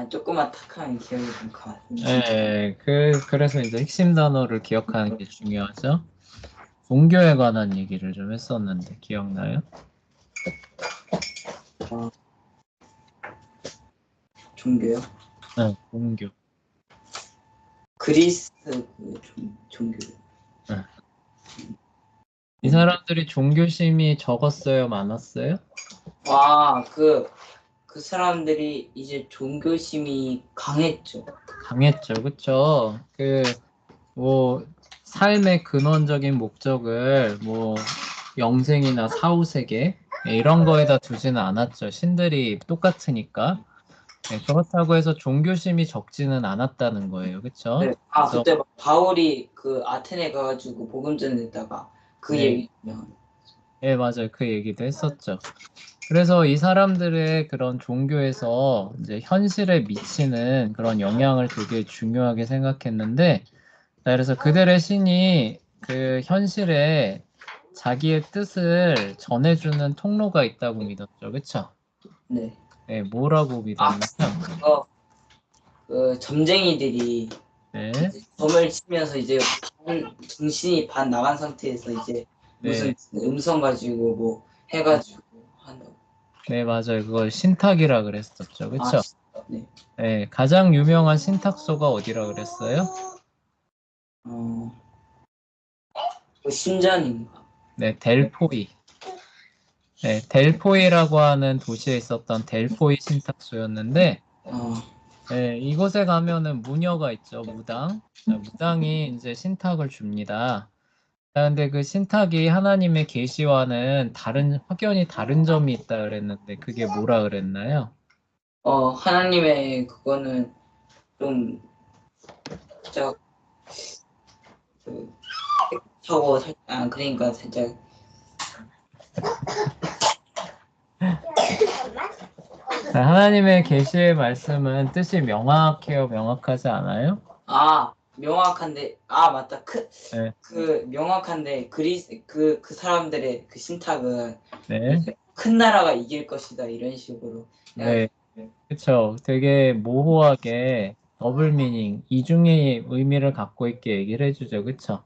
조금만 탁한 기억이 좀 가거든요. 네, 그래서 이제 핵심 단어를 기억하는 게 중요하죠. 종교에 관한 얘기를 좀 했었는데 기억나요? 어, 종교요? 네, 종교. 그리스 종교. 네. 이 사람들이 종교심이 적었어요, 많았어요? 와, 그 사람들이 이제 종교심이 강했죠. 강했죠, 그쵸? 뭐, 삶의 근원적인 목적을 영생이나 사후세계 이런 거에다 두지는 않았죠. 신들이 똑같으니까. 네, 그렇다고 해서 종교심이 적지는 않았다는 거예요, 그쵸? 네. 그래서 그때 막 바울이 그 아테네 가가지고 복음 전했다가 그 네, 얘기 면 네, 맞아요. 그 얘기도 했었죠. 그래서 이 사람들의 그런 종교에서 이제 현실에 미치는 그런 영향을 되게 중요하게 생각했는데, 자, 그래서 그들의 신이 그 현실에 자기의 뜻을 전해주는 통로가 있다고 믿었죠. 그쵸? 네. 네, 뭐라고 믿었냐면, 그거 그 점쟁이들이 네, 이제 점을 치면서 이제 정신이 반 나간 상태에서 이제 네, 무슨 음성 가지고 뭐 해가지고 한다고. 네, 맞아요. 그걸 신탁이라 그랬었죠. 그쵸? 진짜? 네. 네, 가장 유명한 신탁소가 어디라 그랬어요? 어, 그 심전인가? 네, 델포이. 네, 델포이라고 하는 도시에 있었던 델포이 신탁소였는데, 어, 네, 이곳에 가면은 무녀가 있죠, 무당. 자, 무당이 이제 신탁을 줍니다. 자, 근데 그 신탁이 하나님의 계시와는 확연히 다른 점이 있다 그랬는데, 그게 뭐라 그랬나요? 하나님의 그거는 좀 살짝 그 저거 그러니까 살짝 자, 하나님의 계시의 말씀은 뜻이 명확해요, 명확하지 않아요? 명확한데 맞다 네, 그 명확한데 그 사람들의 그 신탁은 네, 이제 큰 나라가 이길 것이다 이런 식으로 네, 해가지고 그쵸. 되게 모호하게 더블 미닝, 이중의 의미를 갖고 있게 얘기를 해주죠, 그쵸?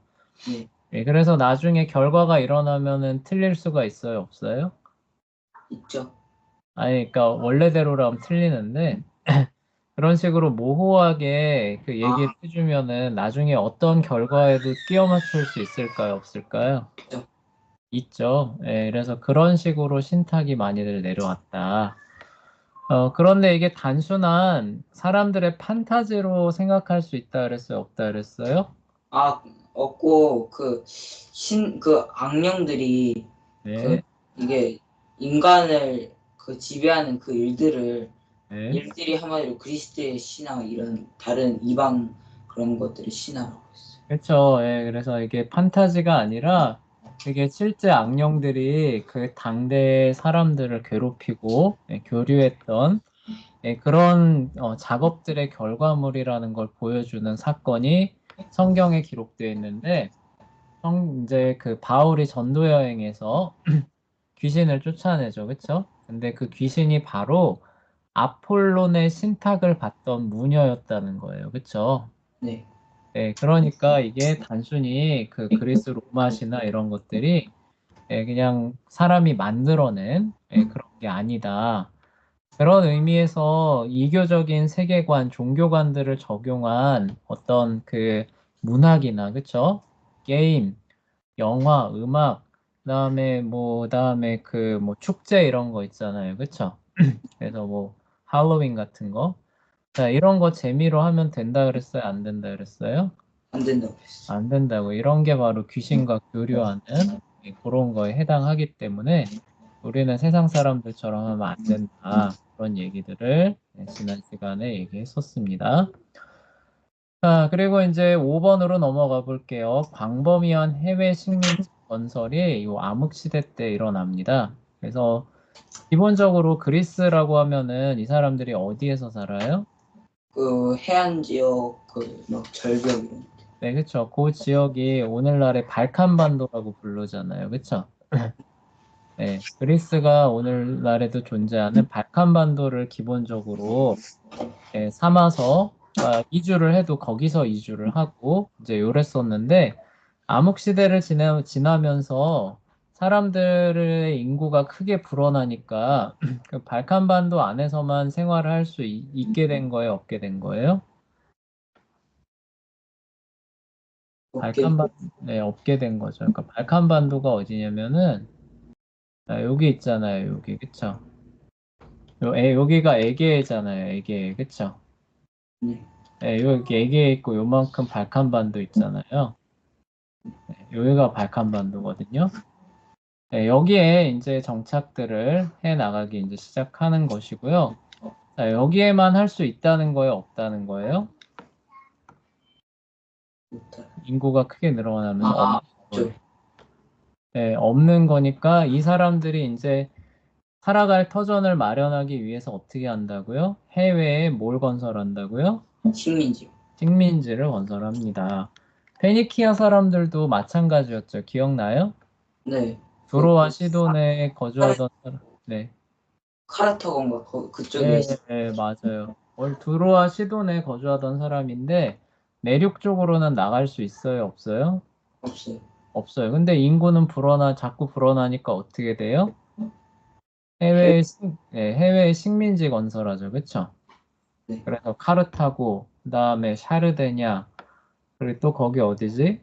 네 네, 그래서 나중에 결과가 일어나면은 틀릴 수가 있어요, 없어요? 있죠. 아니, 그러니까 원래대로라면 틀리는데 그런 식으로 모호하게 그 얘기를 아 해주면은 나중에 어떤 결과에도 끼워 맞출 수 있을까요, 없을까요? 있죠. 있죠. 예, 그래서 그런 식으로 신탁이 많이들 내려왔다. 그런데 이게 단순한 사람들의 판타지로 생각할 수 있다 그랬어요, 없다 그랬어요? 없고 그 악령들이 그 네, 이게 인간을 그 지배하는 그 네. 일들이 한마디로 그리스도의 신앙 이런 다른 이방 그런 것들을 신앙하고 있어요. 그렇죠. 예, 그래서 이게 판타지가 아니라 이게 실제 악령들이 그 당대의 사람들을 괴롭히고 교류했던 그런 작업들의 결과물이라는 걸 보여주는 사건이 성경에 기록되어 있는데 이제 그 바울이 전도 여행에서 귀신을 쫓아내죠. 그렇죠? 근데 그 귀신이 바로 아폴론의 신탁을 받던 무녀였다는 거예요. 그렇죠? 네. 네, 그러니까 이게 단순히 그 그리스 로마시나 이런 것들이 그냥 사람이 만들어낸 그런 게 아니다. 그런 의미에서 이교적인 세계관, 종교관들을 적용한 어떤 그 문학이나, 그쵸? 게임, 영화, 음악, 그다음에 그 뭐 축제 이런 거 있잖아요. 그쵸? 그래서 뭐 할로윈 같은 거. 자, 이런 거 재미로 하면 된다 그랬어요? 안 된다 그랬어요? 안 된다고 했어. 안 된다고. 이런 게 바로 귀신과 교류하는 그런 거에 해당하기 때문에 우리는 세상 사람들처럼 하면 안 된다. 그런 얘기들을 지난 시간에 얘기했었습니다. 자, 그리고 이제 5번으로 넘어가 볼게요. 광범위한 해외 식민지 건설이 이 암흑시대 때 일어납니다. 그래서 기본적으로 그리스라고 하면은 이 사람들이 어디에서 살아요? 그 해안 지역 그 막 절벽 이런. 네, 그쵸. 그 지역이 오늘날의 발칸반도라고 부르잖아요. 그쵸? 네, 그리스가 오늘날에도 존재하는 발칸반도를 기본적으로 삼아서 이주를 해도 거기서 이주를 하고 이제 요랬었는데 암흑 시대를 지나면서 사람들의 인구가 크게 불어나니까 그 발칸반도 안에서만 생활을 할 수 있게 된 거예요, 없게 된 거예요? 없게 네, 없게 된 거죠. 그러니까 발칸반도가 어디냐면은 여기 있잖아요, 여기 그쵸? 여기가 에게잖아요, 에게 그쵸? 네. 네, 여기 에게에 있고 요만큼 발칸반도 있잖아요. 네, 여기가 발칸반도거든요. 네, 여기에 이제 정착들을 해 나가기 이제 시작하는 것이고요. 자, 여기에만 할 수 있다는 거예요, 없다는 거예요? 못할. 인구가 크게 늘어나면서 아, 없는 거예요. 좀. 네, 없는 거니까 이 사람들이 이제 살아갈 터전을 마련하기 위해서 어떻게 한다고요? 해외에 뭘 건설한다고요? 식민지. 식민지를 건설합니다. 페니키아 사람들도 마찬가지였죠. 기억나요? 네. 두로와 시돈에 카르, 거주하던 사람. 네. 카르타곤가 그쪽에 네, 있어. 네, 맞아요. 두로와 시돈에 거주하던 사람인데 내륙 쪽으로는 나갈 수 있어요, 없어요? 없어요. 없어요. 근데 인구는 자꾸 불어나니까 어떻게 돼요? 해외. 해외에 식민지 건설하죠. 그쵸? 네. 그래서 카르타고, 그다음에 샤르데냐, 그리고 또 거기 어디지?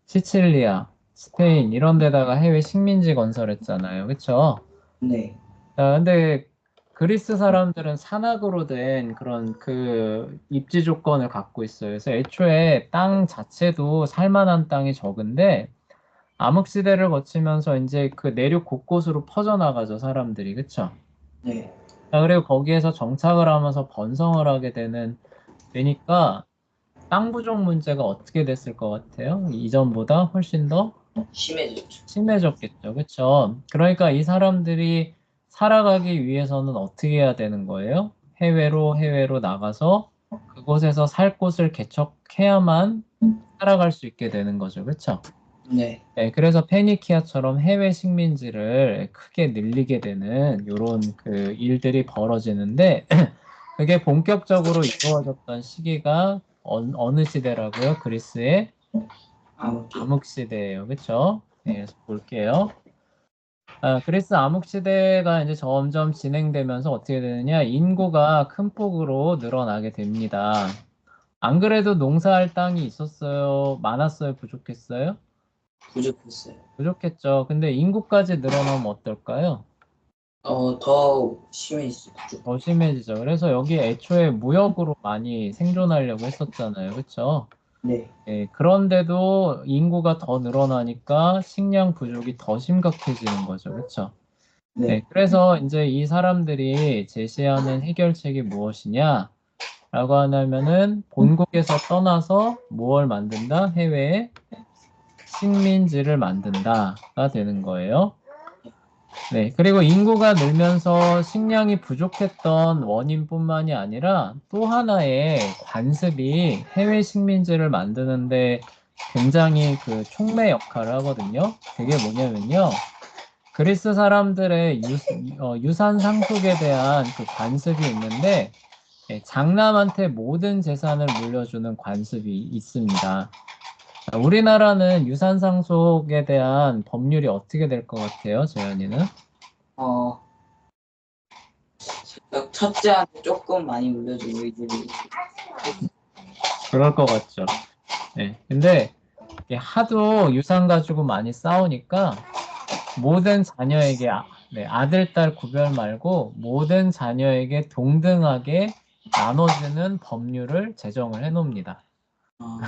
시칠리아, 스페인 이런 데다가 해외 식민지 건설했잖아요. 그쵸? 네. 근데 그리스 사람들은 산악으로 된 그런 입지 조건을 갖고 있어요. 그래서 애초에 땅 자체도 살만한 땅이 적은데 암흑 시대를 거치면서 이제 그 내륙 곳곳으로 퍼져나가죠, 사람들이. 그쵸? 네. 그리고 거기에서 정착을 하면서 번성을 하게 되니까 땅 부족 문제가 어떻게 됐을 것 같아요? 이전보다 훨씬 더 심해졌죠. 심해졌겠죠. 그쵸? 그러니까 이 사람들이 살아가기 위해서는 어떻게 해야 되는 거예요? 해외로 나가서 그곳에서 살 곳을 개척해야만 살아갈 수 있게 되는 거죠. 그쵸? 네. 네, 그래서 페니키아처럼 해외 식민지를 크게 늘리게 되는 이런 일들이 벌어지는데 그게 본격적으로 이루어졌던 시기가 어느 시대라고요? 그리스의 아무튼 암흑 시대예요. 그렇죠? 네, 그래서 볼게요. 그리스 암흑 시대가 이제 점점 진행되면서 어떻게 되느냐? 인구가 큰 폭으로 늘어나게 됩니다. 안 그래도 농사할 땅이 있었어요? 많았어요? 부족했어요? 부족했어요. 부족했죠. 근데 인구까지 늘어나면 어떨까요? 더 심해졌어요. 부족. 더 심해지죠. 그래서 여기 애초에 무역으로 많이 생존하려고 했었잖아요. 그렇죠? 네. 예, 그런데도 인구가 더 늘어나니까 식량 부족이 더 심각해지는 거죠. 그렇죠? 네, 네. 그래서 이제 이 사람들이 제시하는 해결책이 무엇이냐? 라고 하냐면은 본국에서 떠나서 무엇을 만든다? 해외에 식민지를 만든다가 되는 거예요. 네, 그리고 인구가 늘면서 식량이 부족했던 원인뿐만이 아니라 또 하나의 관습이 해외 식민지를 만드는데 굉장히 촉매 역할을 하거든요. 그게 뭐냐면요. 그리스 사람들의 유산 상속에 대한 관습이 있는데 장남한테 모든 재산을 물려주는 관습이 있습니다. 우리나라는 유산 상속에 대한 법률이 어떻게 될 것 같아요, 재현이는? 어, 첫째한테 조금 많이 물려주고 이제 그럴 것 같죠. 네. 근데 이게 하도 유산 가지고 많이 싸우니까 모든 자녀에게 네, 아들, 딸 구별 말고 모든 자녀에게 동등하게 나눠주는 법률을 제정을 해놓습니다. 어,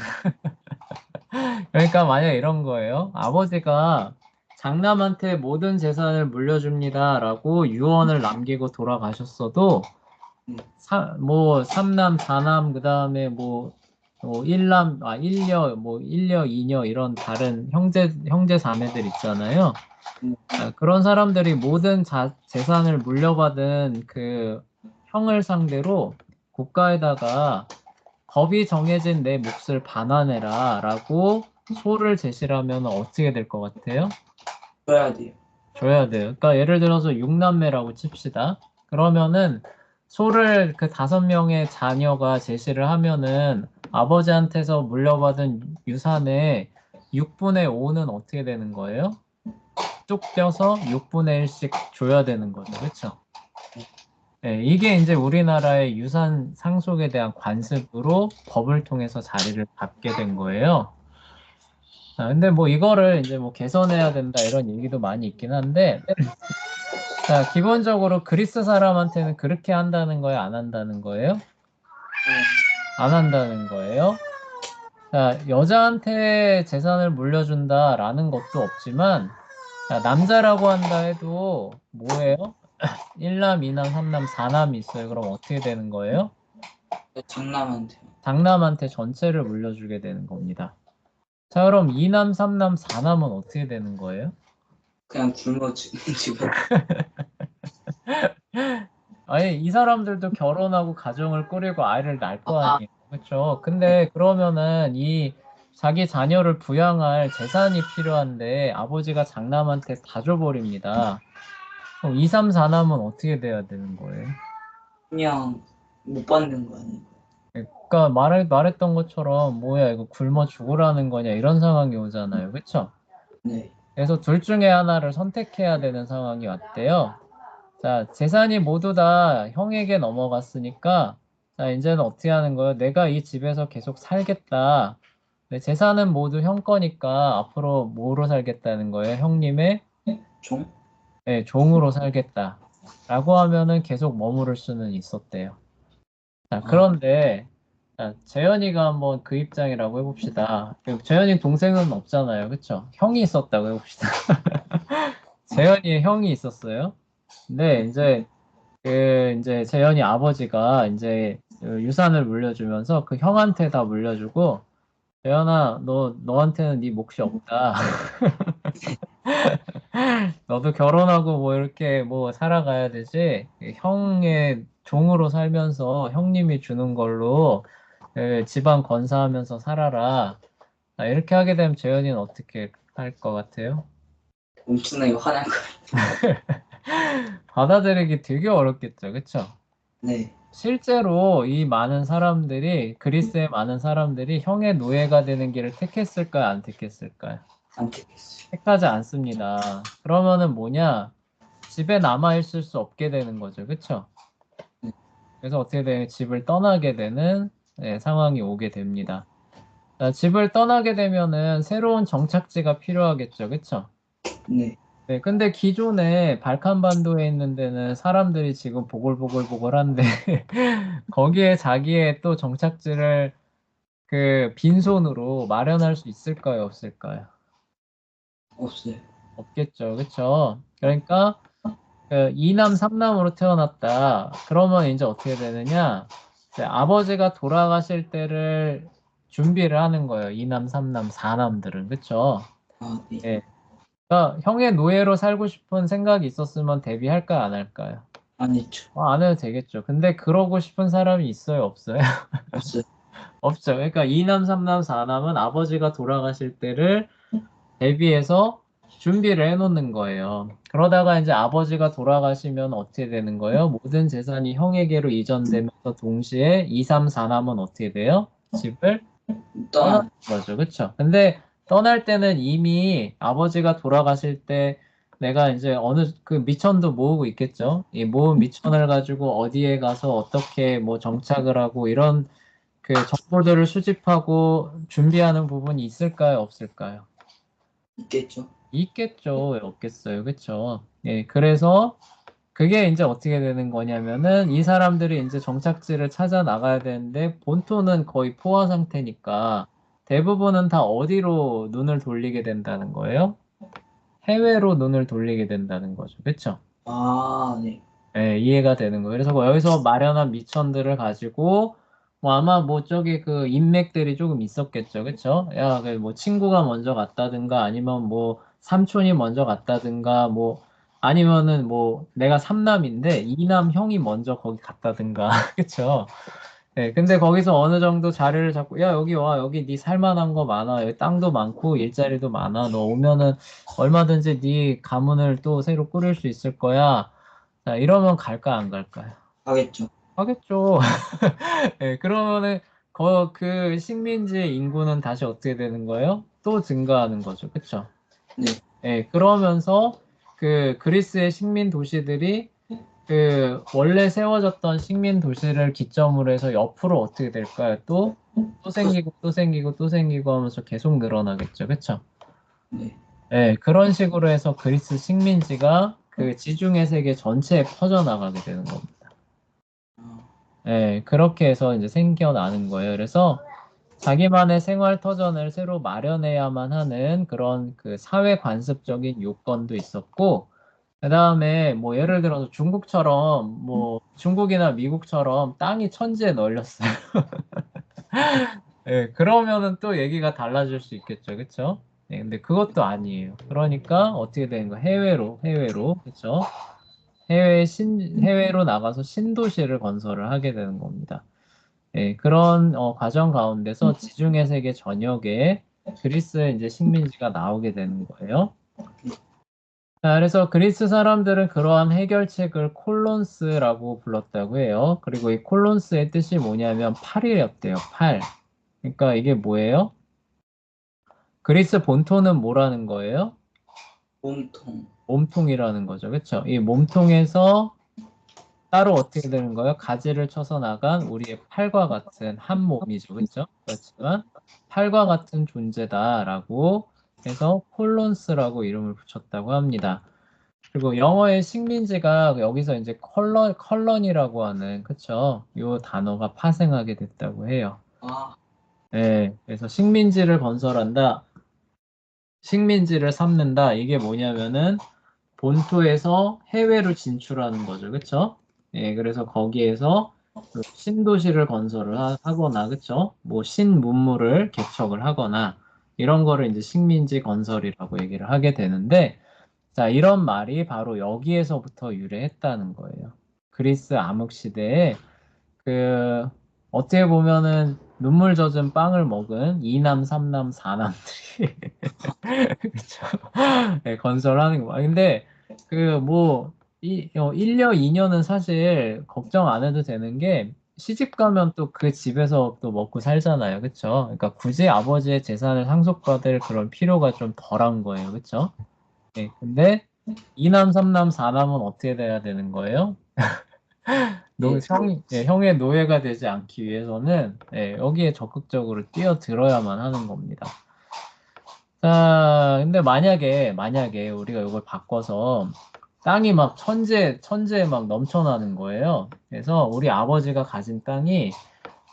그러니까 만약 이런 거예요. 아버지가 장남한테 모든 재산을 물려줍니다라고 유언을 남기고 돌아가셨어도 뭐 삼남, 사남, 그다음에 일남, 일녀, 이녀 이런 다른 형제 자매들 있잖아요. 음, 그런 사람들이 모든 재산을 물려받은 형을 상대로 국가에다가 법이 정해진 내 몫을 반환해라 라고 소를 제시하면 어떻게 될 것 같아요? 줘야 돼요. 줘야 돼요. 그러니까 예를 들어서 6남매라고 칩시다. 그러면은 소를 그 5명의 자녀가 제시를 하면은 아버지한테서 물려받은 유산의 6분의 5는 어떻게 되는 거예요? 쭉 떼서 6분의 1씩 줘야 되는 거죠. 그렇죠? 네, 이게 이제 우리나라의 유산 상속에 대한 관습으로 법을 통해서 자리를 잡게 된 거예요. 근데 뭐 이거를 이제 뭐 개선해야 된다 이런 얘기도 많이 있긴 한데, 자, 기본적으로 그리스 사람한테는 그렇게 한다는 거예요? 안 한다는 거예요? 안 한다는 거예요. 자, 여자한테 재산을 물려준다라는 것도 없지만, 자, 남자라고 한다 해도 뭐예요? 1남, 2남, 3남, 4남이 있어요. 그럼 어떻게 되는 거예요? 장남한테 장남한테 전체를 물려주게 되는 겁니다. 자, 그럼 2남, 3남, 4남은 어떻게 되는 거예요? 그냥 굶어 죽은. 아니, 이 사람들도 결혼하고 가정을 꾸리고 아이를 낳을 거 아, 아니에요. 그렇죠? 근데 그러면은 이 자기 자녀를 부양할 재산이 필요한데 아버지가 장남한테 다 줘버립니다. 그럼 2, 3, 4남은 어떻게 돼야 되는 거예요? 그냥 못 받는 거 아니에요? 그러니까 말했던 것처럼 뭐야 이거 굶어 죽으라는 거냐 이런 상황이 오잖아요. 그렇죠? 네. 그래서 둘 중에 하나를 선택해야 되는 상황이 왔대요. 자, 재산이 모두 다 형에게 넘어갔으니까, 자, 이제는 어떻게 하는 거예요? 내가 이 집에서 계속 살겠다. 내 재산은 모두 형 거니까 앞으로 뭐로 살겠다는 거예요? 형님의 종? 네, 종으로 살겠다. 라고 하면은 계속 머무를 수는 있었대요. 자, 아, 그런데, 자, 재현이가 한번 그 입장이라고 해봅시다. 재현이 동생은 없잖아요. 그쵸? 형이 있었다고 해봅시다. 재현이의 형이 있었어요. 근데 이제 재현이 아버지가 이제 그 유산을 물려주면서 그 형한테 다 물려주고 재현아 너한테는 네 몫이 없다. 너도 결혼하고 뭐 이렇게 뭐 살아가야 되지. 형의 종으로 살면서 형님이 주는 걸로 집안 건사하면서 살아라. 이렇게 하게 되면 재현이는 어떻게 할 것 같아요? 엄청나게 화날 거. 받아들이기 되게 어렵겠죠, 그쵸? 네. 실제로 이 많은 사람들이, 그리스의 많은 사람들이 형의 노예가 되는 길을 택했을까요? 안 택했을까요? 안 되겠어요. 택하지 않습니다. 그러면은 뭐냐? 집에 남아 있을 수 없게 되는 거죠. 그쵸? 네. 그래서 어떻게 되면 집을 떠나게 되는 상황이 오게 됩니다. 자, 집을 떠나게 되면은 새로운 정착지가 필요하겠죠. 그쵸? 네. 네, 근데 기존에 발칸반도에 있는 데는 사람들이 지금 보글보글보글한데 거기에 자기의 또 정착지를 그 빈손으로 마련할 수 있을까요, 없을까요? 없어요. 없겠죠, 그쵸? 그러니까 그 2남, 3남으로 태어났다. 그러면 이제 어떻게 되느냐? 이제 아버지가 돌아가실 때를 준비를 하는 거예요. 2남, 3남, 4남들은, 그쵸? 아, 네. 예. 그러니까 형의 노예로 살고 싶은 생각이 있었으면 데뷔할까요, 안 할까요? 안 했죠. 안 해도 되겠죠. 근데 그러고 싶은 사람이 있어요, 없어요? 없어요. 없죠. 그러니까 2남, 3남, 4남은 아버지가 돌아가실 때를 대비해서 준비를 해놓는 거예요. 그러다가 이제 아버지가 돌아가시면 어떻게 되는 거예요? 모든 재산이 형에게로 이전되면서 동시에 2, 3, 4남은 어떻게 돼요? 집을 떠나는 떠나. 거죠. 그쵸? 근데 떠날 때는 이미 아버지가 돌아가실 때 내가 이제 어느 그 미천도 모으고 있겠죠. 이 모은 미천을 가지고 어디에 가서 어떻게 뭐 정착을 하고 이런 그 정보들을 수집하고 준비하는 부분이 있을까요? 없을까요? 있겠죠. 있겠죠. 왜 없겠어요. 그쵸? 예, 그래서 그게 이제 어떻게 되는 거냐면은 이 사람들이 이제 정착지를 찾아 나가야 되는데 본토는 거의 포화 상태니까 대부분은 다 어디로 눈을 돌리게 된다는 거예요? 해외로 눈을 돌리게 된다는 거죠. 그쵸? 아, 네. 예, 이해가 되는 거예요. 그래서 뭐 여기서 마련한 미천들을 가지고 뭐 아마 뭐 저기 그 인맥들이 조금 있었겠죠. 그쵸? 야, 그뭐 친구가 먼저 갔다든가 아니면 뭐 삼촌이 먼저 갔다든가 뭐 아니면은 뭐 내가 삼남인데 이남 형이 먼저 거기 갔다든가. 그쵸? 네, 근데 거기서 어느 정도 자리를 잡고, 야, 여기 와, 여기 네 살만한 거 많아, 여기 땅도 많고 일자리도 많아, 너 오면은 얼마든지 네 가문을 또 새로 꾸릴 수 있을 거야. 자, 이러면 갈까, 안 갈까요? 하겠죠. 하겠죠. 네, 그러면은 그 식민지의 인구는 다시 어떻게 되는 거예요? 또 증가하는 거죠, 그쵸? 네. 네, 그러면서 그 그리스의 식민 도시들이 그 원래 세워졌던 식민 도시를 기점으로 해서 옆으로 어떻게 될까요? 또 생기고 또 생기고 또 생기고 하면서 계속 늘어나겠죠. 그쵸? 네. 네, 그런 식으로 해서 그리스 식민지가 그 지중해 세계 전체에 퍼져나가게 되는 겁니다. 아, 네, 그렇게 해서 이제 생겨나는 거예요. 그래서 자기만의 생활 터전을 새로 마련해야만 하는 그런 그 사회 관습적인 요건도 있었고, 그 다음에 뭐 예를 들어서 중국처럼 뭐 중국이나 미국처럼 땅이 천지에 널렸어요. 예, 그러면은 또 얘기가 달라질 수 있겠죠, 그쵸? 예, 근데 그것도 아니에요. 그러니까 어떻게 되는 거? 해외로, 그쵸? 해외로 나가서 신도시를 건설을 하게 되는 겁니다. 예, 그런 과정 가운데서 지중해 세계 전역에 그리스의 이제 식민지가 나오게 되는 거예요. 자, 그래서 그리스 사람들은 그러한 해결책을 콜론스라고 불렀다고 해요. 그리고 이 콜론스의 뜻이 뭐냐면 팔이었대요, 팔. 그러니까 이게 뭐예요? 그리스 본토는 뭐라는 거예요? 몸통. 몸통이라는 거죠. 그렇죠? 이 몸통에서 따로 어떻게 되는 거예요? 가지를 쳐서 나간 우리의 팔과 같은 한 몸이죠. 그렇죠? 그렇지만 팔과 같은 존재다라고 해서 콜론스라고 이름을 붙였다고 합니다. 그리고 영어의 식민지가 여기서 이제 컬런이라고 하는, 그쵸? 요 단어가 파생하게 됐다고 해요. 아, 네, 그래서 식민지를 건설한다, 식민지를 삼는다, 이게 뭐냐면은 본토에서 해외로 진출하는 거죠. 그쵸? 예, 그래서 거기에서 그 신도시를 건설을 하거나, 그쵸? 뭐 신문물을 개척을 하거나, 이런 거를 이제 식민지 건설이라고 얘기를 하게 되는데, 자, 이런 말이 바로 여기에서부터 유래했다는 거예요. 그리스 암흑 시대에 그 어떻게 보면은 눈물 젖은 빵을 먹은 이남, 삼남, 사남들이 그쵸? 네, 건설하는 거. 근데 그 뭐 1년, 2년은 사실 걱정 안 해도 되는 게 시집 가면 또 그 집에서 또 먹고 살잖아요. 그쵸? 그러니까 굳이 아버지의 재산을 상속받을 그런 필요가 좀 덜한 거예요. 그쵸? 네, 근데 이남, 삼남, 사남은 어떻게 돼야 되는 거예요? 네. 형의 노예가 되지 않기 위해서는 여기에 적극적으로 뛰어들어야만 하는 겁니다. 자, 근데 만약에 우리가 이걸 바꿔서 땅이 막 천재에 막 넘쳐나는 거예요. 그래서 우리 아버지가 가진 땅이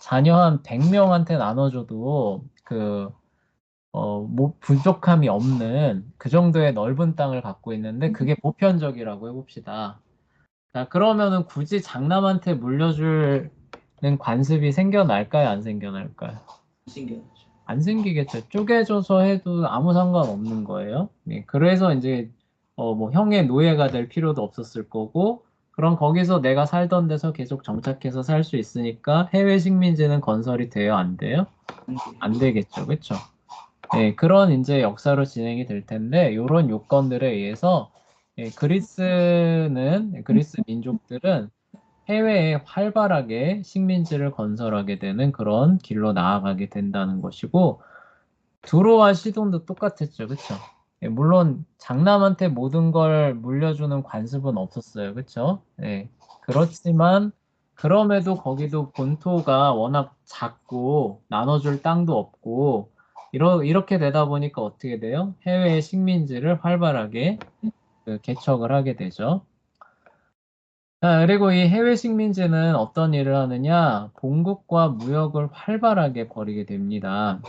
자녀 한 100명한테 나눠줘도 뭐 부족함이 없는 그 정도의 넓은 땅을 갖고 있는데 그게 보편적이라고 해봅시다. 자, 그러면은 굳이 장남한테 물려주는 관습이 생겨날까요? 안 생겨날까요? 신기하죠. 안 생기겠죠. 쪼개져서 해도 아무 상관없는 거예요. 네, 그래서 이제 뭐 형의 노예가 될 필요도 없었을 거고, 그럼 거기서 내가 살던 데서 계속 정착해서 살 수 있으니까 해외 식민지는 건설이 돼요? 안 돼요? 안 되겠죠. 그렇죠? 네, 그런 이제 역사로 진행이 될 텐데, 이런 요건들에 의해서 그리스 민족들은 해외에 활발하게 식민지를 건설하게 되는 그런 길로 나아가게 된다는 것이고, 두로와 시돈도 똑같았죠. 그쵸? 예, 물론 장남한테 모든 걸 물려주는 관습은 없었어요. 그쵸? 예, 그렇지만 그럼에도 거기도 본토가 워낙 작고 나눠줄 땅도 없고 이렇게 되다 보니까 어떻게 돼요? 해외의 식민지를 활발하게 개척을 하게 되죠. 자, 그리고 이 해외 식민지는 어떤 일을 하느냐? 본국과 무역을 활발하게 벌이게 됩니다.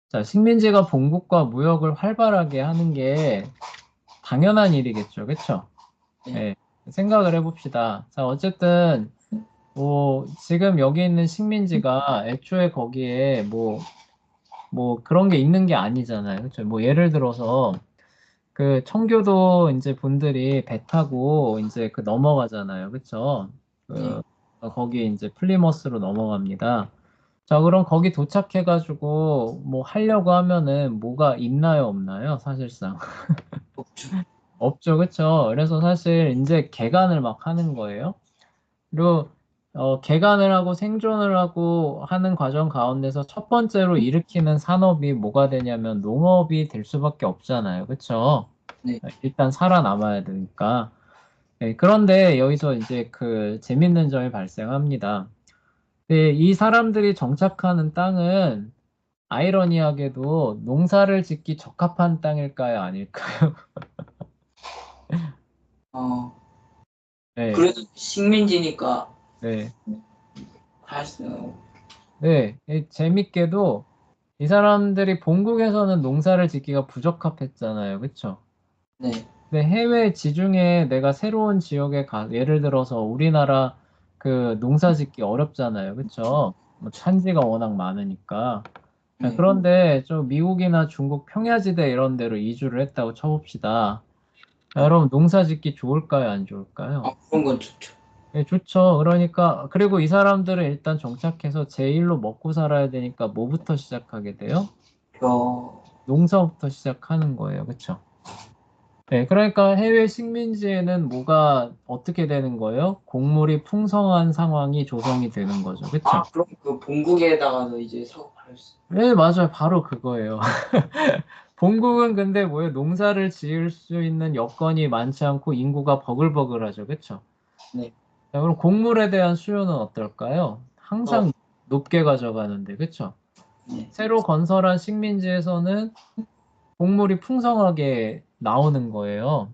자, 식민지가 본국과 무역을 활발하게 하는 게 당연한 일이겠죠. 그쵸? 네. 예, 생각을 해봅시다. 자, 어쨌든, 뭐, 지금 여기 있는 식민지가 애초에 거기에 뭐 그런 게 있는 게 아니잖아요. 그쵸? 뭐 예를 들어서 그 청교도 이제 분들이 배 타고 이제 그 넘어가잖아요. 그쵸? 네. 그, 거기 이제 플리머스로 넘어갑니다. 자, 그럼 거기 도착해가지고 뭐 하려고 하면은 뭐가 있나요, 없나요? 사실상. 없죠. 없죠, 그쵸? 그래서 사실 이제 개간을 막 하는 거예요. 그리고 개간을 하고 생존을 하고 하는 과정 가운데서 첫 번째로 일으키는 산업이 뭐가 되냐면 농업이 될 수밖에 없잖아요, 그쵸? 네. 일단 살아남아야 되니까. 네, 그런데 여기서 이제 그 재밌는 점이 발생합니다. 네, 이 사람들이 정착하는 땅은 아이러니하게도 농사를 짓기 적합한 땅일까요? 아닐까요? 어, 네, 그래도 식민지니까 네, 할 수, 네. 재밌게도 이 사람들이 본국에서는 농사를 짓기가 부적합했잖아요. 그쵸? 네. 근데 해외 지중해 내가 새로운 지역에 예를 들어서 우리나라 그 농사 짓기 어렵잖아요. 그쵸? 뭐 산지가 워낙 많으니까. 자, 네. 그런데 좀 미국이나 중국 평야지대 이런 데로 이주를 했다고 쳐봅시다. 자, 여러분 농사 짓기 좋을까요? 안 좋을까요? 그런 건 좋죠. 네, 좋죠. 그러니까 그리고 이 사람들은 일단 정착해서 제1로 먹고 살아야 되니까 뭐부터 시작하게 돼요? 벼, 농사부터 시작하는 거예요. 그쵸? 네, 그러니까 해외 식민지에는 뭐가 어떻게 되는 거예요? 곡물이 풍성한 상황이 조성이 되는 거죠. 그쵸? 그럼 그 본국에다가도 이제 사고팔 수, 네, 맞아요. 바로 그거예요. 본국은 근데 뭐예요? 농사를 지을 수 있는 여건이 많지 않고 인구가 버글버글하죠. 그쵸? 네. 자, 그럼 곡물에 대한 수요는 어떨까요? 어, 항상 높게 가져가는데, 그쵸? 네. 새로 건설한 식민지에서는 곡물이 풍성하게 나오는 거예요.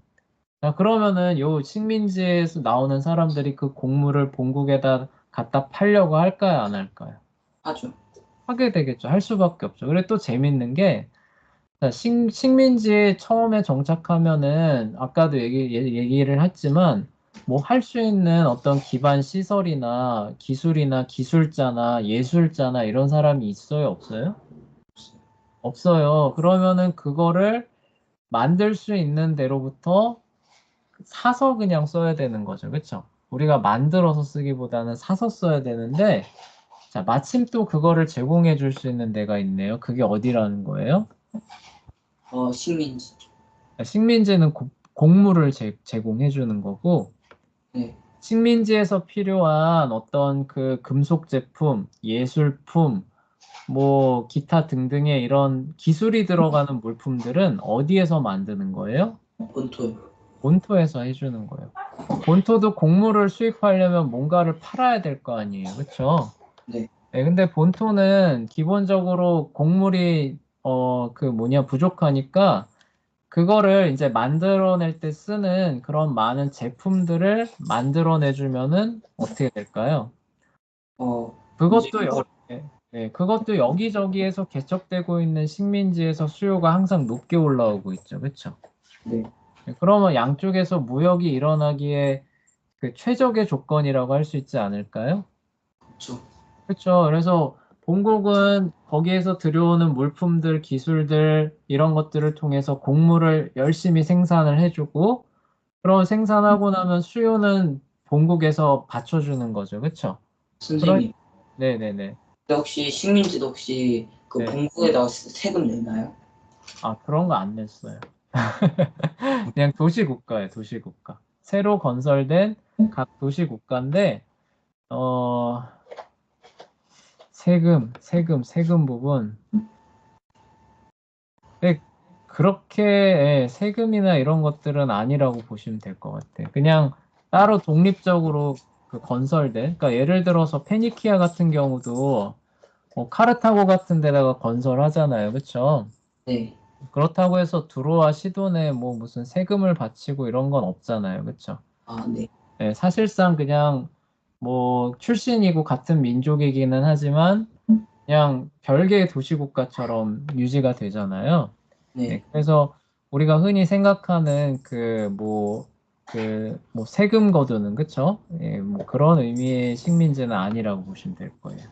자, 그러면은 요 식민지에서 나오는 사람들이 그 곡물을 본국에다 갖다 팔려고 할까요? 안 할까요? 하죠. 하게 되겠죠. 할 수밖에 없죠. 그래 또 재밌는 게 자, 식민지에 처음에 정착하면은 아까도 얘기를 했지만 뭐 할 수 있는 어떤 기반 시설이나 기술이나 기술자나 예술자나 이런 사람이 있어요? 없어요? 없어요. 그러면은 그거를 만들 수 있는 데로부터 사서 그냥 써야 되는 거죠. 그렇죠? 우리가 만들어서 쓰기보다는 사서 써야 되는데 자, 마침 또 그거를 제공해 줄 수 있는 데가 있네요. 그게 어디라는 거예요? 식민지. 식민지는 곡물을 제공해 주는 거고 네. 식민지에서 필요한 어떤 그 금속 제품, 예술품, 뭐 기타 등등의 이런 기술이 들어가는 물품들은 어디에서 만드는 거예요? 본토요. 본토에서 해주는 거예요. 본토도 곡물을 수입하려면 뭔가를 팔아야 될 거 아니에요. 그렇죠? 네. 네, 근데 본토는 기본적으로 곡물이 그 뭐냐 부족하니까 그거를 이제 만들어낼 때 쓰는 그런 많은 제품들을 만들어내주면은 어떻게 될까요? 이제, 그것도 그것도 여기저기에서 개척되고 있는 식민지에서 수요가 항상 높게 올라오고 있죠. 그렇죠? 네. 그러면 양쪽에서 무역이 일어나기에 그 최적의 조건이라고 할 수 있지 않을까요? 그렇죠. 그렇죠. 그래서 본국은 거기에서 들여오는 물품들, 기술들 이런 것들을 통해서 곡물을 열심히 생산을 해주고 그런 생산하고 나면 수요는 본국에서 받쳐주는 거죠. 그렇죠? 그런 선생님. 네네네. 근데 혹시 식민지도 혹시 그 네. 본국에다가 세금 내나요? 아 그런 거 안 냈어요. 그냥 도시국가예요. 도시국가. 새로 건설된 각 도시국가인데 어 세금 부분. 네, 그렇게 세금이나 이런 것들은 아니라고 보시면 될 것 같아요. 그냥 따로 독립적으로 그 건설된, 그러니까 예를 들어서 페니키아 같은 경우도 뭐 카르타고 같은 데다가 건설하잖아요. 그렇죠? 네. 그렇다고 해서 두로와 시돈에 뭐 무슨 세금을 바치고 이런 건 없잖아요. 그렇죠? 네. 네, 사실상 그냥 뭐 출신이고 같은 민족이기는 하지만 그냥 별개의 도시국가처럼 유지가 되잖아요. 네, 네. 그래서 우리가 흔히 생각하는 뭐 세금 거두는, 그쵸? 예, 뭐 그런 의미의 식민지는 아니라고 보시면 될 거예요.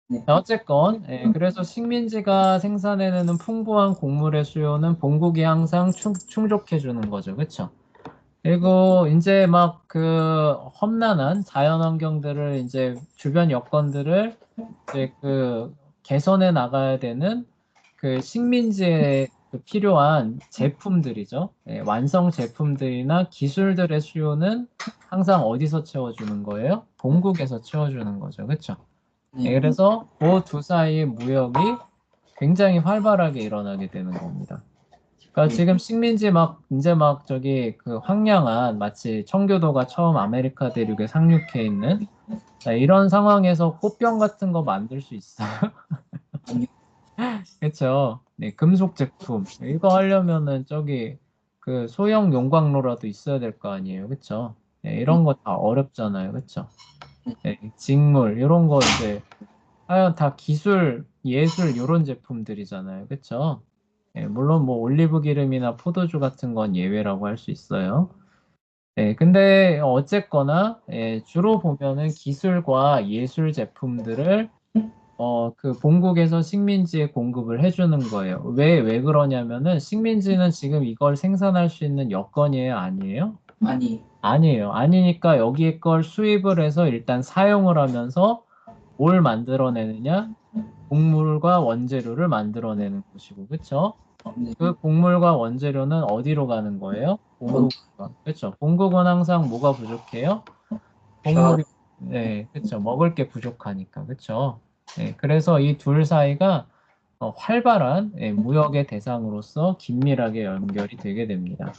네. 자, 어쨌건, 예, 그래서 식민지가 생산해내는 풍부한 곡물의 수요는 본국이 항상 충족해 주는 거죠. 그쵸? 그리고 이제 막 그 험난한 자연 환경들을 이제 주변 여건들을 이제 그 개선해 나가야 되는 그 식민지에 그 필요한 제품들이죠. 예, 완성 제품들이나 기술들의 수요는 항상 어디서 채워주는 거예요? 본국에서 채워주는 거죠. 그렇죠? 예, 네. 그래서 그 두 사이의 무역이 굉장히 활발하게 일어나게 되는 겁니다. 그러니까 네. 지금 식민지 막 이제 막 저기 그 황량한 마치 청교도가 처음 아메리카 대륙에 상륙해 있는 이런 상황에서 꽃병 같은 거 만들 수 있어요. 아니요. 그렇죠. 네, 금속 제품 이거 하려면은 저기 그 소형 용광로라도 있어야 될 거 아니에요. 그렇죠? 네, 네. 이런 거 다 어렵잖아요. 그렇죠? 네. 네, 직물 이런 거 이제 하여간 다 기술, 예술 이런 제품들이잖아요. 그렇죠? 예, 물론 뭐 올리브 기름이나 포도주 같은 건 예외라고 할 수 있어요. 예, 근데 어쨌거나 주로 보면은 기술과 예술 제품들을 그 본국에서 식민지에 공급을 해주는 거예요. 왜 그러냐면은 식민지는 지금 이걸 생산할 수 있는 여건이에요, 아니에요? 아니. 아니에요. 아니니까 여기에 걸 수입을 해서 일단 사용을 하면서 뭘 만들어내느냐? 곡물과 원재료를 만들어내는 것이고, 그쵸? 네. 그 곡물과 원재료는 어디로 가는 거예요? 본. 본국. 그쵸? 본국은 항상 뭐가 부족해요? 벼. 곡물이, 네, 그쵸? 먹을 게 부족하니까, 그쵸? 네, 그래서 이 둘 사이가 활발한 무역의 대상으로서 긴밀하게 연결이 되게 됩니다.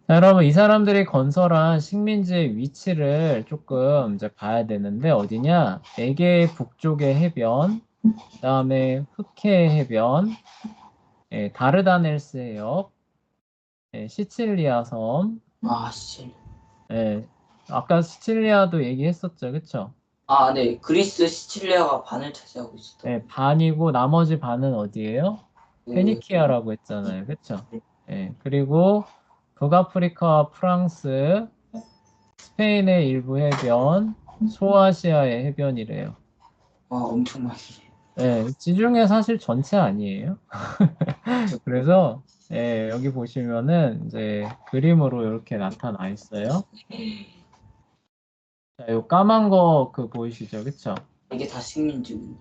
자, 여러분, 이 사람들이 건설한 식민지의 위치를 조금 이제 봐야 되는데, 어디냐? 에게 북쪽의 해변, 그다음에 흑해 해변, 다르다넬스 해협, 시칠리아 섬, 아, 씨. 예, 아까 시칠리아도 얘기했었죠, 그쵸? 아, 네. 그리스 시칠리아가 반을 차지하고 있었다고. 반이고 나머지 반은 어디예요? 그, 페니키아라고 했잖아요, 그쵸? 네. 그리고 북아프리카와 프랑스, 스페인의 일부 해변, 소아시아의 해변이래요. 엄청 많이. 지중해 사실 전체 아니에요? 저, 그래서 여기 보시면은 이제 그림으로 이렇게 나타나 있어요. 자, 요 까만 거 그 보이시죠? 그쵸? 이게 다 식민지군요.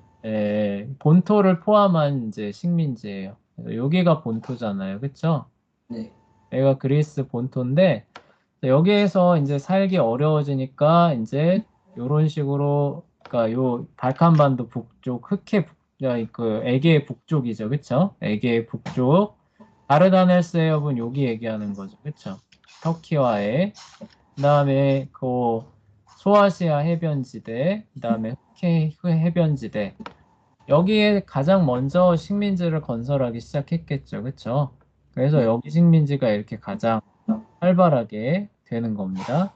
본토를 포함한 이제 식민지예요. 그래서 여기가 본토잖아요. 그쵸? 네. 여기가 그리스 본토인데 여기에서 이제 살기 어려워지니까 이제 요런 식으로 그러니까 요 발칸반도 북쪽 흑해 그 에게 북쪽이죠. 그쵸? 에게 북쪽 다르다넬스 해협은 여기 얘기하는 거죠. 그쵸? 터키와의 그다음에 그 소아시아 해변지대 그다음에 흑해 해변지대 여기에 가장 먼저 식민지를 건설하기 시작했겠죠. 그쵸? 그래서 네. 여기 식민지가 이렇게 가장 활발하게 되는 겁니다.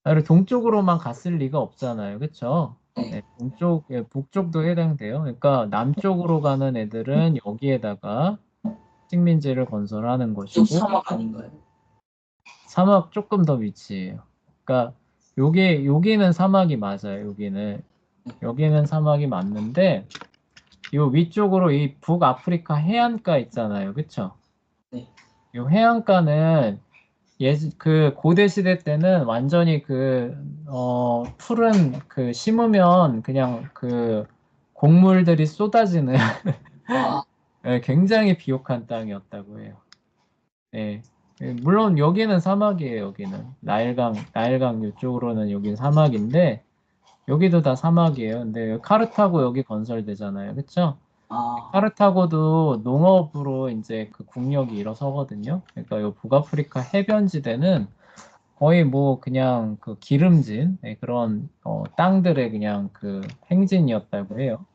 그리고 동쪽으로만 갔을 리가 없잖아요. 그쵸? 네. 동쪽, 북쪽도 해당돼요. 그러니까 남쪽으로 가는 애들은 여기에다가 식민지를 건설하는 쪽 것이고, 사막 아닌가요? 사막 조금 더 위치해요. 그러니까 여기는 사막이 맞아요. 여기는 사막이 맞는데, 요 위쪽으로 이 북아프리카 해안가 있잖아요. 그쵸? 네. 요 해안가는 그 고대 시대 때는 완전히 풀은 심으면 그냥 그 곡물들이 쏟아지는 아, 굉장히 비옥한 땅이었다고 해요. 예. 물론 여기는 사막이에요, 여기는. 나일강 이쪽으로는 여긴 사막인데, 여기도 다 사막이에요. 근데 카르타고 여기 건설되잖아요. 그쵸? 아, 카르타고도 농업으로 이제 그 국력이 일어서거든요. 그러니까 요 북아프리카 해변지대는 거의 뭐 그냥 그 기름진 그런 땅들의 그냥 그 행진이었다고 해요.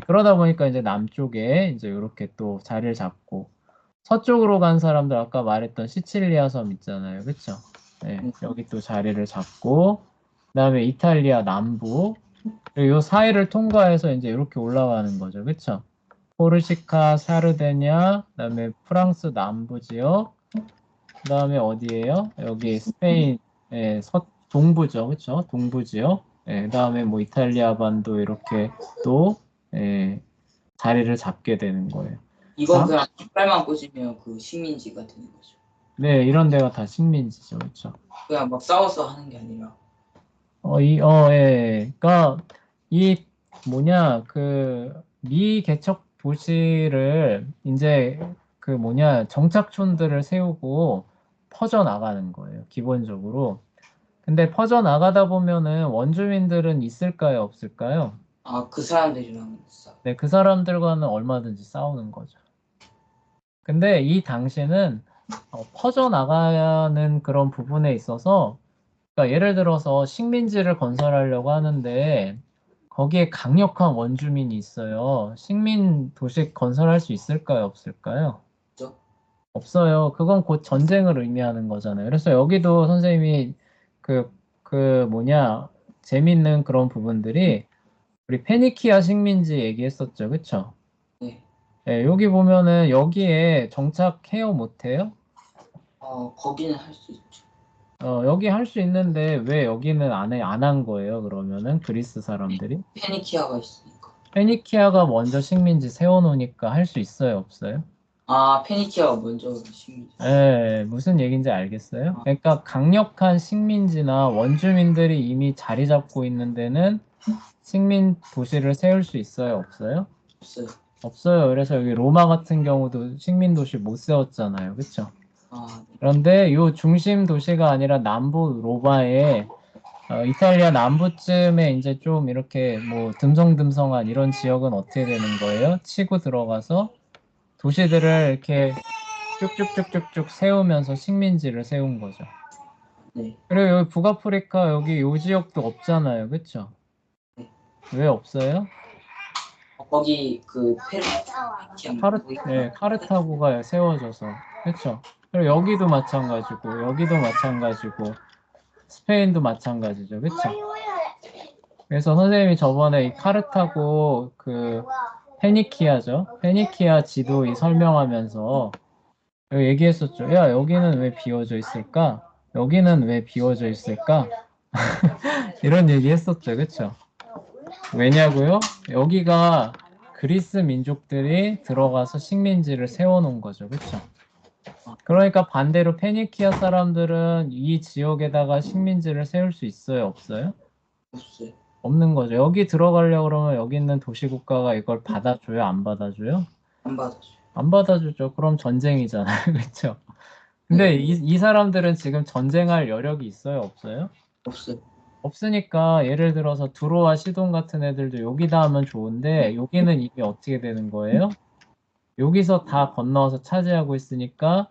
그러다 보니까 이제 남쪽에 이제 이렇게 또 자리를 잡고 서쪽으로 간 사람들 아까 말했던 시칠리아 섬 있잖아요. 그쵸? 여기 또 자리를 잡고 그다음에 이탈리아 남부 그리고 요 사이를 통과해서 이제 이렇게 올라가는 거죠. 그쵸? 코르시카, 사르데냐, 그다음에 프랑스 남부 지역, 그다음에 어디예요? 여기 스페인 동부죠, 그렇죠? 동부 지역. 그다음에 뭐 이탈리아 반도 이렇게 또 자리를 잡게 되는 거예요. 이건 자, 그냥 깃발만 꽂으면 그 식민지가 되는 거죠. 네, 이런 데가 다 식민지죠. 그렇죠? 그냥 막 싸워서 하는 게 아니라. 예. 그러니까 이 뭐냐 그 미개척 도시를 이제 그 뭐냐 정착촌들을 세우고 퍼져 나가는 거예요. 기본적으로. 근데 퍼져 나가다 보면은 원주민들은 있을까요, 없을까요? 아, 그 사람들이랑 싸워. 네, 그 사람들과는 얼마든지 싸우는 거죠. 근데 이 당시는 퍼져 나가는 그런 부분에 있어서 그러니까 예를 들어서 식민지를 건설하려고 하는데 거기에 강력한 원주민이 있어요. 식민 도시 건설할 수 있을까요? 없을까요? 그죠? 없어요. 그건 곧 전쟁을 의미하는 거잖아요. 그래서 여기도 선생님이 뭐냐 재밌는 그런 부분들이 우리 페니키아 식민지 얘기했었죠. 그쵸? 네. 예, 여기 보면은 여기에 정착해요, 못해요? 거기는 할 수 있죠. 여기 할 수 있는데 왜 여기는 안 한 거예요, 그러면은 그리스 사람들이? 페니키아가 있으니까. 페니키아가 먼저 식민지 세워놓으니까 할 수 있어요, 없어요? 아, 페니키아가 먼저 식민지. 예, 무슨 얘기인지 알겠어요? 아, 그러니까 강력한 식민지나 원주민들이 이미 자리 잡고 있는 데는 식민 도시를 세울 수 있어요, 없어요? 없어요. 없어요. 그래서 여기 로마 같은 경우도 식민 도시 못 세웠잖아요, 그렇죠? 아, 네. 그런데 요 중심 도시가 아니라 남부 로마에 이탈리아 남부쯤에 이제 좀 이렇게 뭐 듬성듬성한 이런 지역은 어떻게 되는 거예요? 치고 들어가서 도시들을 이렇게 쭉쭉쭉쭉쭉 세우면서 식민지를 세운 거죠. 네. 그리고 여기 북아프리카 여기 요 지역도 없잖아요. 그쵸? 네. 왜 없어요? 거기 그 카르타고가 세워져서. 그쵸? 그리고 여기도 마찬가지고 여기도 마찬가지고 스페인도 마찬가지죠. 그쵸? 그래서 선생님이 저번에 이 카르타고 그 페니키아죠. 페니키아 지도 이 설명하면서 여기 얘기했었죠. 야, 여기는 왜 비워져 있을까? 여기는 왜 비워져 있을까? 이런 얘기 했었죠. 그쵸? 왜냐고요? 여기가 그리스 민족들이 들어가서 식민지를 세워놓은 거죠. 그쵸? 그러니까 반대로 페니키아 사람들은 이 지역에다가 식민지를 세울 수 있어요? 없어요? 없어요. 없는 거죠. 여기 들어가려고 그러면 여기 있는 도시국가가 이걸 받아줘요? 안 받아줘요? 안 받았어요. 안 받아주죠. 그럼 전쟁이잖아요. 그렇죠? 근데 네. 이 사람들은 지금 전쟁할 여력이 있어요? 없어요? 없어요. 없으니까 예를 들어서 두로와 시돈 같은 애들도 여기다 하면 좋은데 여기는 이미 어떻게 되는 거예요? 여기서 다 건너와서 차지하고 있으니까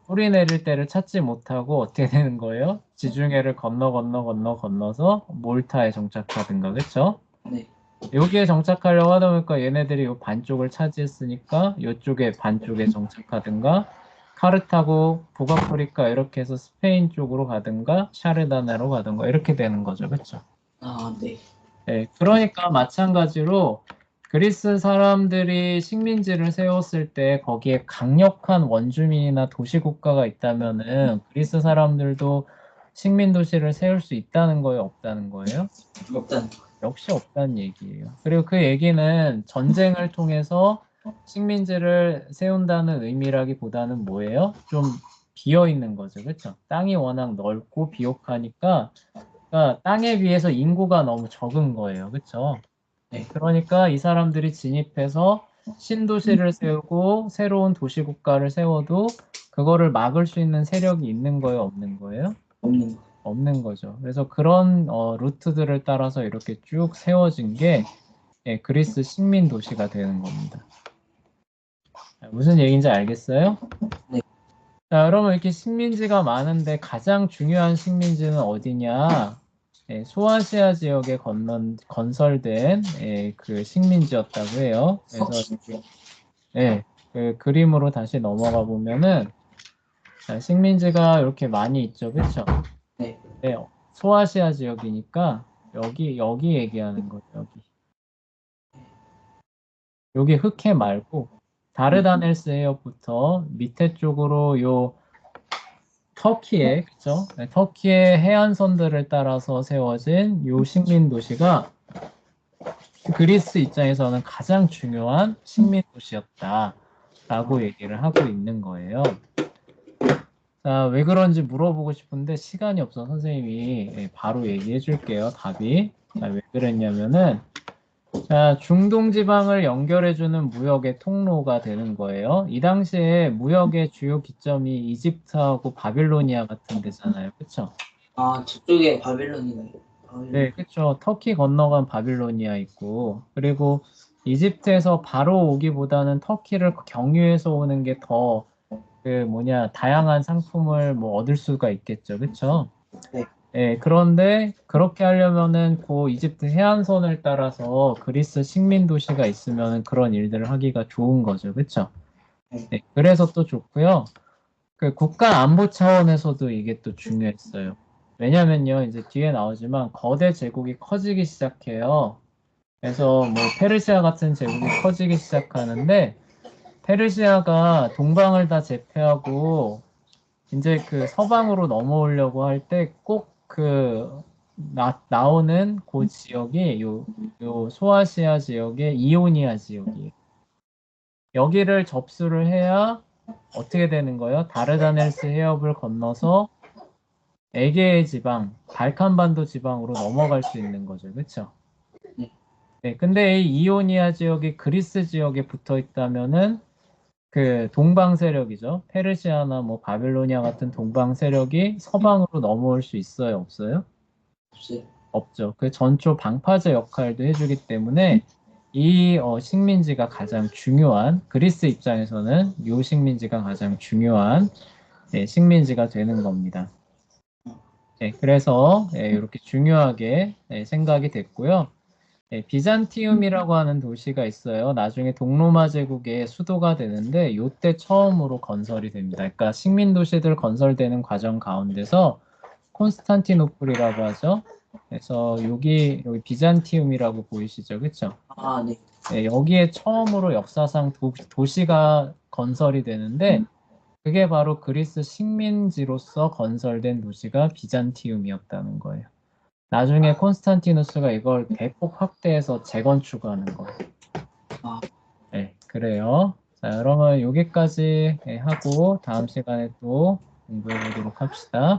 뿌리 내릴 때를 찾지 못하고 어떻게 되는 거예요? 지중해를 건너서 몰타에 정착하든가, 그쵸? 네. 여기에 정착하려고 하다 보니까 얘네들이 요 반쪽을 차지했으니까 이쪽에 반쪽에 정착하든가 카르타고, 북아프리카 이렇게 해서 스페인 쪽으로 가든가 샤르다나로 가든가 이렇게 되는 거죠. 그쵸? 아, 네. 네, 그러니까 마찬가지로 그리스 사람들이 식민지를 세웠을 때 거기에 강력한 원주민이나 도시국가가 있다면은 그리스 사람들도 식민 도시를 세울 수 있다는 거예요, 없다는 거예요? 없다는 거. 역시 없다는 얘기예요. 그리고 그 얘기는 전쟁을 통해서 식민지를 세운다는 의미라기보다는 뭐예요? 좀 비어 있는 거죠, 그렇죠? 땅이 워낙 넓고 비옥하니까 그러니까 땅에 비해서 인구가 너무 적은 거예요. 그렇죠? 네. 그러니까 이 사람들이 진입해서 신도시를 세우고 새로운 도시국가를 세워도 그거를 막을 수 있는 세력이 있는 거예요? 없는 거예요? 없는 거. 없는 거죠. 그래서 그런 루트들을 따라서 이렇게 쭉 세워진 게 그리스 식민 도시가 되는 겁니다. 무슨 얘기인지 알겠어요? 네. 자, 여러분 이렇게 식민지가 많은데 가장 중요한 식민지는 어디냐? 소아시아 지역에 건설된 그 식민지였다고 해요. 그래서 그 그림으로 다시 넘어가 보면은 자, 식민지가 이렇게 많이 있죠, 그렇죠? 네. 네, 소아시아 지역이니까 여기 얘기하는 거죠, 여기. 여기 흑해 말고 다르다넬스 해협부터 밑에 쪽으로 요 터키에 그죠? 네, 터키의 해안선들을 따라서 세워진 요 식민 도시가 그리스 입장에서는 가장 중요한 식민 도시였다라고 얘기를 하고 있는 거예요. 자, 왜 그런지 물어보고 싶은데 시간이 없어 선생님이 바로 얘기해 줄게요. 답이. 자, 왜 그랬냐면은 자, 중동 지방을 연결해주는 무역의 통로가 되는 거예요. 이 당시에 무역의 주요 기점이 이집트하고 바빌로니아 같은 데잖아요. 그쵸? 아, 저쪽에 바빌론이가 네, 바빌론. 그쵸. 터키 건너간 바빌로니아 있고, 그리고 이집트에서 바로 오기보다는 터키를 경유해서 오는 게 더, 다양한 상품을 뭐 얻을 수가 있겠죠. 그쵸? 네. 예, 그런데 그렇게 하려면은 그 이집트 해안선을 따라서 그리스 식민 도시가 있으면 그런 일들을 하기가 좋은 거죠. 그쵸? 네. 네, 그래서 또 좋고요. 그 국가 안보 차원에서도 이게 또 중요했어요. 왜냐면요, 이제 뒤에 나오지만 거대 제국이 커지기 시작해요. 그래서 뭐 페르시아 같은 제국이 커지기 시작하는데 페르시아가 동방을 다 제패하고 이제 그 서방으로 넘어오려고 할 때 꼭 나오는 그 지역이 요 소아시아 지역의 이오니아 지역이에요. 여기를 접수를 해야 어떻게 되는 거예요? 다르다넬스 해협을 건너서 에게해 지방, 발칸반도 지방으로 넘어갈 수 있는 거죠. 그렇죠? 네. 네, 근데 이 이오니아 지역이 그리스 지역에 붙어 있다면은 그 동방 세력이죠. 페르시아나 뭐 바빌로니아 같은 동방 세력이 서방으로 넘어올 수 있어요, 없어요? 없어요. 없죠. 그 전초 방파제 역할도 해주기 때문에 이 식민지가 가장 중요한 그리스 입장에서는 이 식민지가 가장 중요한 식민지가 되는 겁니다. 네, 그래서 이렇게 중요하게 생각이 됐고요. 비잔티움이라고 하는 도시가 있어요. 나중에 동로마 제국의 수도가 되는데 이때 처음으로 건설이 됩니다. 그러니까 식민 도시들 건설되는 과정 가운데서 콘스탄티노플이라고 하죠. 그래서 여기 비잔티움이라고 보이시죠, 그렇죠? 아, 네. 여기에 처음으로 역사상 도시가 건설이 되는데 그게 바로 그리스 식민지로서 건설된 도시가 비잔티움이었다는 거예요. 나중에 콘스탄티누스가 이걸 대폭 확대해서 재건축하는 거예요. 아, 네, 그래요. 자, 그러면 여기까지 하고 다음 시간에 또 공부해 보도록 합시다.